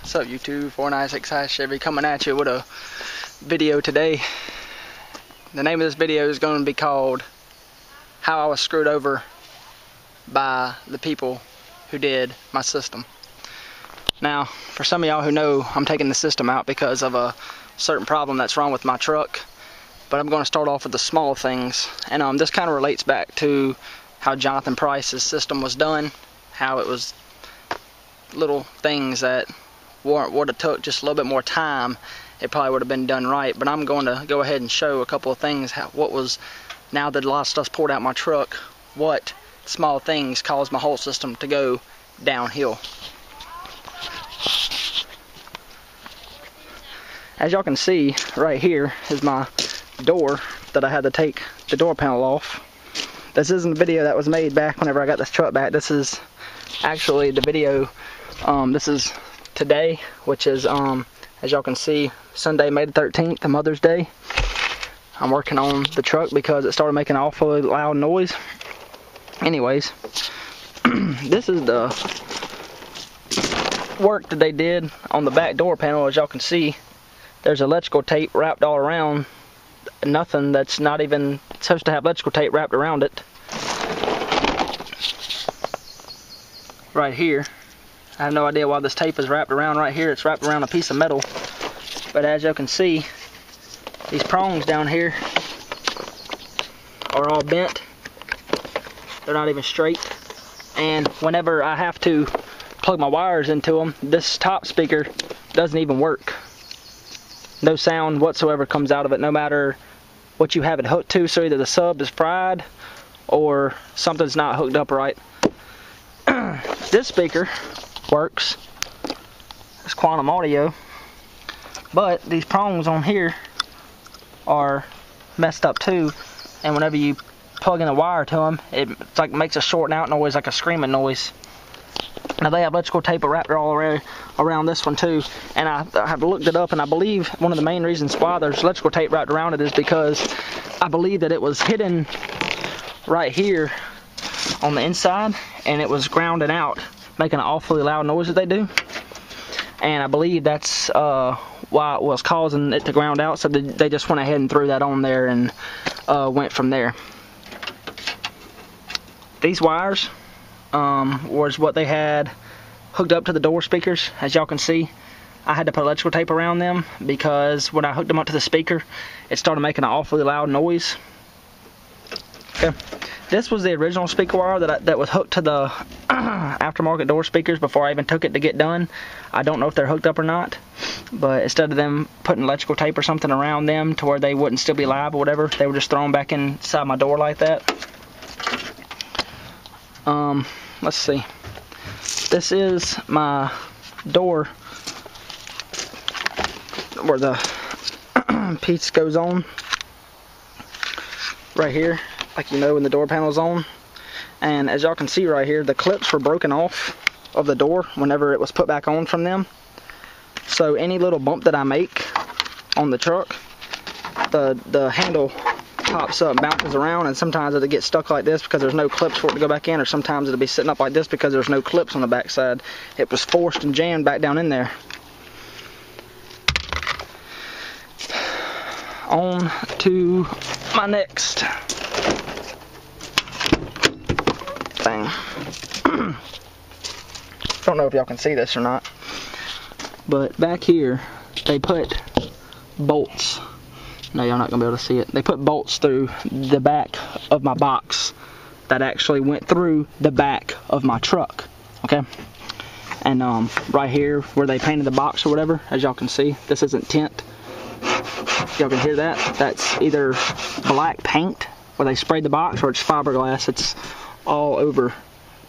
What's up YouTube, 496 Chevy coming at you with a video today. The name of this video is going to be called How I Was Screwed Over by the People Who Did My System. Now, for some of y'all who know, I'm taking the system out because of a certain problem that's wrong with my truck. But I'm going to start off with the small things. And this kind of relates back to how Jonathan Price's system was done. How it was little things that would have took just a little bit more time, it probably would have been done right. But I'm going to go ahead and show a couple of things, what was, now that a lot of stuff's poured out my truck, what small things caused my whole system to go downhill. As y'all can see, right here is my door that I had to take the door panel off. This isn't a video that was made back whenever I got this truck back. This is actually the video, this is today, which is, as y'all can see, Sunday, May the 13th, Mother's Day. I'm working on the truck because it started making an awfully loud noise. Anyways, this is the work that they did on the back door panel. As y'all can see, there's electrical tape wrapped all around. Nothing that's not even supposed to have electrical tape wrapped around it. Right here. I have no idea why this tape is wrapped around right here. It's wrapped around a piece of metal. But as you can see, these prongs down here are all bent. They're not even straight. And whenever I have to plug my wires into them, this top speaker doesn't even work. No sound whatsoever comes out of it, no matter what you have it hooked to. So either the sub is fried or something's not hooked up right. This speaker works. It's quantum audio, but these prongs on here are messed up too, and whenever you plug in a wire to them, it's like makes a shorting out noise, like a screaming noise. Now they have electrical tape wrapped all around this one too, and I have looked it up, and I believe one of the main reasons why there's electrical tape wrapped around it is because I believe that it was hidden right here on the inside, and it was grounded out, making an awfully loud noise that they do. And I believe that's why it was causing it to ground out, so they just went ahead and threw that on there and went from there. These wires was what they had hooked up to the door speakers. As y'all can see, I had to put electrical tape around them because when I hooked them up to the speaker, it started making an awfully loud noise. Okay. This was the original speaker wire that was hooked to the aftermarket door speakers before I even took it to get done. I don't know if they're hooked up or not, but instead of them putting electrical tape or something around them to where they wouldn't still be live or whatever, they were just thrown back inside my door like that. Let's see. This is my door where the piece goes on. Right here. Like you know when the door panel's on. And as y'all can see right here, the clips were broken off of the door whenever it was put back on from them. So any little bump that I make on the truck, the handle pops up and bounces around, and sometimes it'll get stuck like this because there's no clips for it to go back in, or sometimes it'll be sitting up like this because there's no clips on the back side. It was forced and jammed back down in there. On to my next thing. Don't know if y'all can see this or not, but back here they put bolts. No, y'all not gonna be able to see it. They put bolts through the back of my box that actually went through the back of my truck. Okay, and right here where they painted the box or whatever, as y'all can see, this isn't tint. Y'all can hear that. That's either black paint where they sprayed the box, or it's fiberglass. It's all over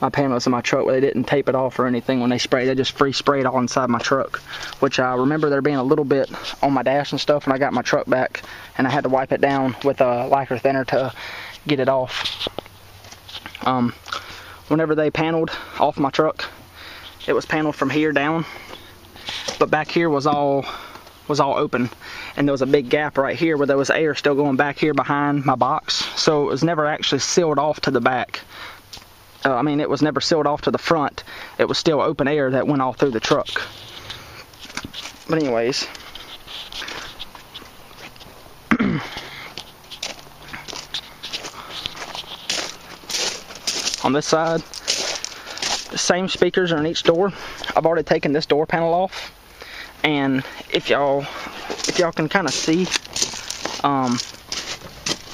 my panels in my truck where they didn't tape it off or anything when they sprayed. They just free sprayed all inside my truck, which I remember there being a little bit on my dash and stuff when I got my truck back, and I had to wipe it down with a lacquer thinner to get it off. Whenever they paneled off my truck, it was paneled from here down, but back here was all open, and there was a big gap right here where there was air still going back here behind my box, so it was never actually sealed off to the back. I mean, it was never sealed off to the front. It was still open air that went all through the truck. But anyways, on this side, the same speakers are in each door. I've already taken this door panel off, and if y'all can kind of see, let's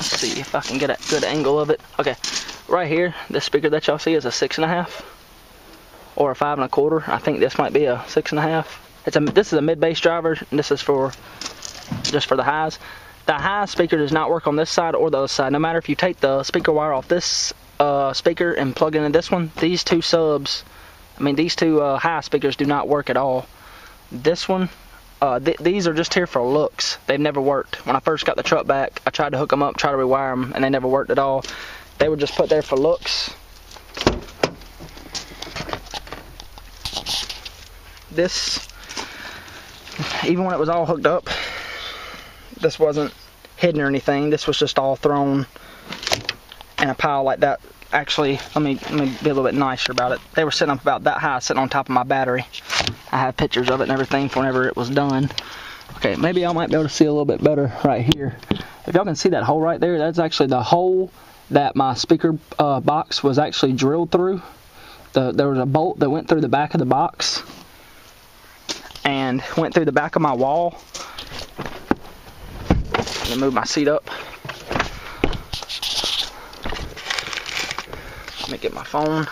see if I can get a good angle of it. Okay, right here, this speaker that y'all see is a 6.5 or a 5 1/4. I think this might be a 6.5. This is a mid bass driver, and this is just for the highs. The high speaker does not work on this side or the other side. No matter if you take the speaker wire off this speaker and plug it into this one, these two subs, these two high speakers do not work at all. This one, these are just here for looks. They've never worked. When I first got the truck back, I tried to hook them up, try to rewire them, and they never worked at all. They were just put there for looks. This, even when it was all hooked up, this wasn't hidden or anything. This was just all thrown in a pile like that. Actually, let me be a little bit nicer about it. They were sitting up about that high, sitting on top of my battery. I have pictures of it and everything for whenever it was done. Okay, maybe I might be able to see a little bit better right here. If y'all can see that hole right there, that's actually the hole that my speaker box was actually drilled through. There was a bolt that went through the back of the box and went through the back of my wall. Let me move my seat up. Let me get my phone. I'm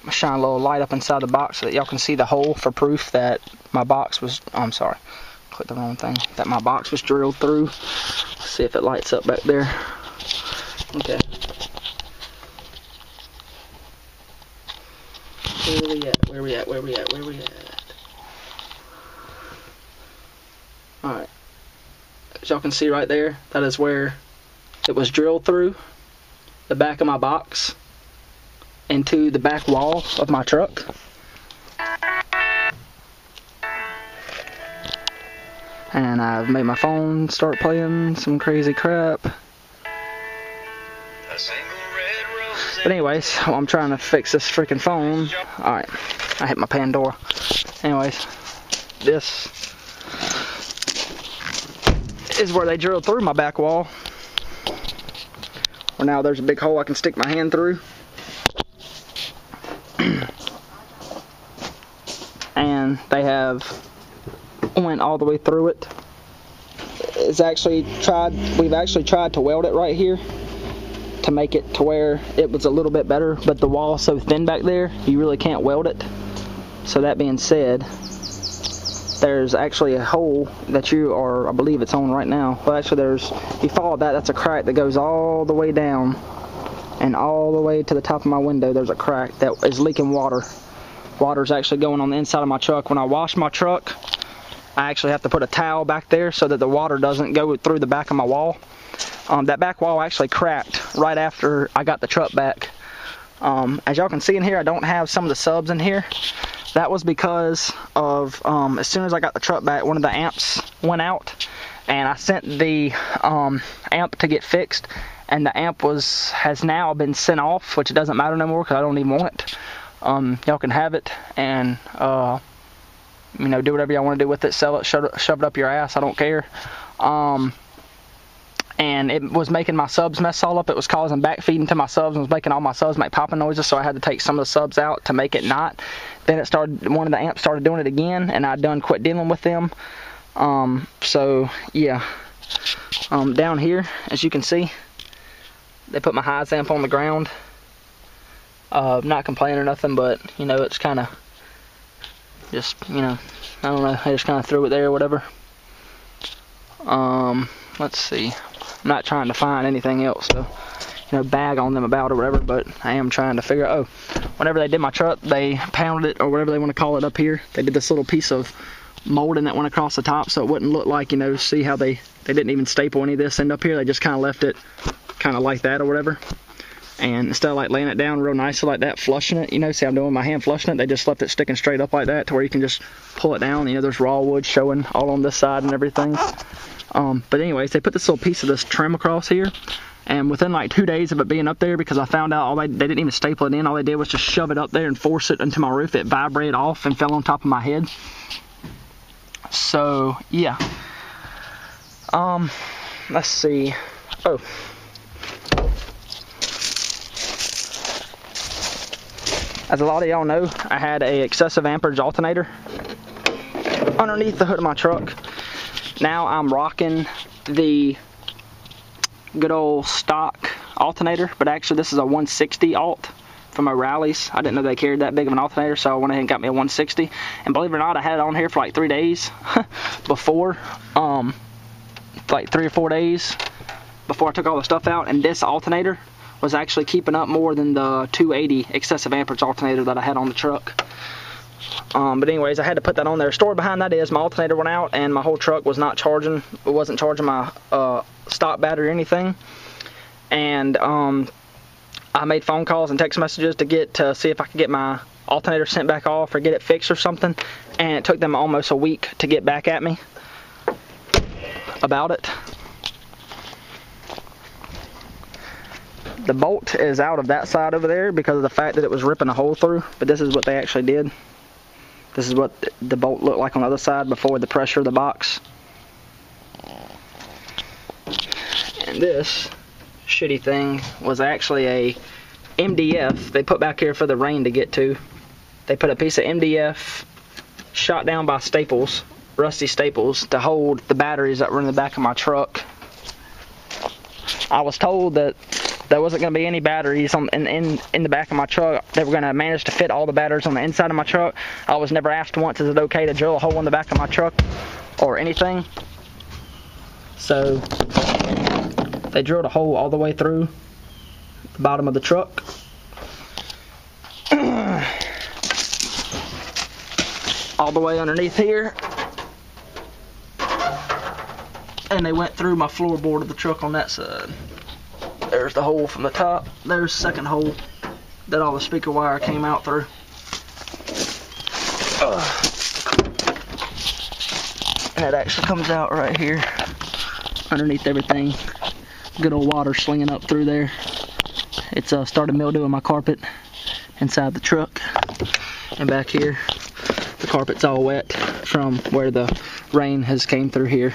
gonna shine a little light up inside the box so that y'all can see the hole for proof that my box was, oh, I'm sorry, clicked the wrong thing, that my box was drilled through. Let's see if it lights up back there. Okay. Where we at? Alright. As y'all can see right there, that is where it was drilled through the back of my box into the back wall of my truck. And I've made my phone start playing some crazy crap. But anyways, while I'm trying to fix this freaking phone, alright, I hit my Pandora. Anyways, this is where they drilled through my back wall. Well, now there's a big hole I can stick my hand through. And they have went all the way through it. We've actually tried to weld it right here to make it to where it was a little bit better, but the wall is so thin back there, you really can't weld it. So that being said, there's actually a hole that you are, I believe it's on right now. Well, actually if you follow that, that's a crack that goes all the way down and all the way to the top of my window. There's a crack that is leaking water. Water's actually going on the inside of my truck. When I wash my truck, I actually have to put a towel back there so that the water doesn't go through the back of my wall. That back wall actually cracked right after I got the truck back. As y'all can see in here, I don't have some of the subs in here. That was because of, as soon as I got the truck back, one of the amps went out, and I sent the amp to get fixed, and the amp has now been sent off, which it doesn't matter no more because I don't even want it. Y'all can have it and you know, do whatever y'all want to do with it. Sell it, shove it up your ass, I don't care. And it was making my subs mess all up. It was causing backfeeding to my subs and was making all my subs make popping noises, so I had to take some of the subs out to make it not. Then one of the amps started doing it again, and I done quit dealing with them. So yeah, down here, as you can see, they put my highs amp on the ground. Not complaining or nothing, but you know, it's kind of just, you know, I don't know, I just kind of threw it there or whatever. Let's see, I'm not trying to find anything else to, you know, bag on them about or whatever, but I am trying to figure out, oh, whenever they did my truck, they pounded it, or whatever they want to call it up here, they did this little piece of molding that went across the top so it wouldn't look like, you know, see how they didn't even staple any of this end up here, they just kind of left it kind of like that or whatever. And instead of like laying it down real nicely like that, flushing it, you know, see I'm doing my hand flushing it, they just left it sticking straight up like that to where you can just pull it down. You know, there's raw wood showing all on this side and everything. But anyways, they put this little piece of this trim across here, and within like 2 days of it being up there, because I found out they didn't even staple it in, all they did was just shove it up there and force it into my roof, it vibrated off and fell on top of my head. So yeah. Let's see. Oh. As a lot of y'all know, I had a excessive amperage alternator underneath the hood of my truck. Now I'm rocking the good old stock alternator, but actually this is a 160 alt from my rallies. I didn't know they carried that big of an alternator, so I went ahead and got me a 160. And believe it or not, I had it on here for like 3 days before, like 3 or 4 days before I took all the stuff out, and this alternator was actually keeping up more than the 280 excessive amperage alternator that I had on the truck. But anyways, I had to put that on there. Story behind that is my alternator went out and my whole truck was not charging. It wasn't charging my stock battery or anything. And I made phone calls and text messages to see if I could get my alternator sent back off or get it fixed or something. And it took them almost a week to get back at me about it. The bolt is out of that side over there because of the fact that it was ripping a hole through, but this is what they actually did. This is what the bolt looked like on the other side before the pressure of the box. And this shitty thing was actually a MDF they put back here for the rain to get to. They put a piece of MDF shot down by staples, rusty staples, to hold the batteries that were in the back of my truck. I was told that there wasn't going to be any batteries in the back of my truck. They were going to manage to fit all the batteries on the inside of my truck. I was never asked once, is it okay to drill a hole in the back of my truck or anything? So they drilled a hole all the way through the bottom of the truck. All the way underneath here. And they went through my floorboard of the truck on that side. There's the hole from the top. There's the second hole that all the speaker wire came out through. And it actually comes out right here underneath everything. Good old water slinging up through there. It's started mildewing my carpet inside the truck. And back here, the carpet's all wet from where the rain has came through here.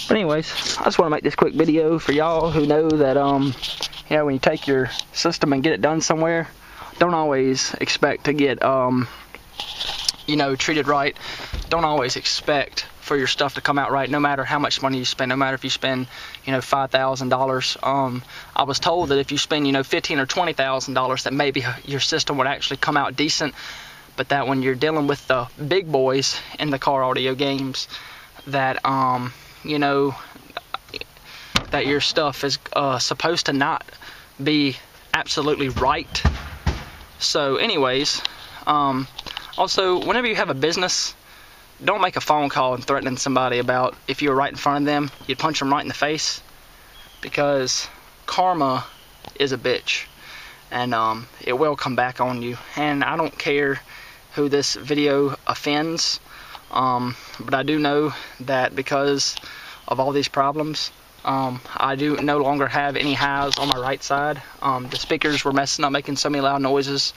But anyways, I just want to make this quick video for y'all who know that, you know, when you take your system and get it done somewhere, don't always expect to get, you know, treated right. Don't always expect for your stuff to come out right, no matter how much money you spend, no matter if you spend, you know, $5,000. I was told that if you spend, you know, $15,000 or $20,000, that maybe your system would actually come out decent, but that when you're dealing with the big boys in the car audio games, that, you know, that your stuff is supposed to not be absolutely right. So anyways, also, whenever you have a business, don't make a phone call and threaten somebody about if you were right in front of them, you'd punch them right in the face, because karma is a bitch, and it will come back on you. And I don't care who this video offends, but I do know that because of all these problems, I do no longer have any highs on my right side. The speakers were messing up, making so many loud noises.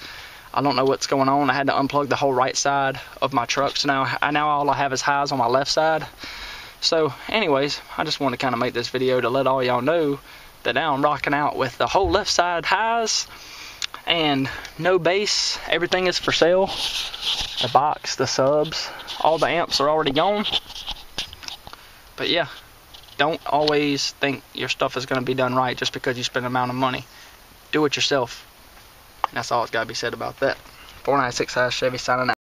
I don't know what's going on. I had to unplug the whole right side of my truck, so now all I have is highs on my left side. So anyways, I just want to kind of make this video to let all y'all know that now I'm rocking out with the whole left side highs and no bass. Everything is for sale. The box, the subs, all the amps are already gone. But yeah, don't always think your stuff is going to be done right just because you spend an amount of money. Do it yourself. And that's all that's got to be said about that. 496 Chevy signing out.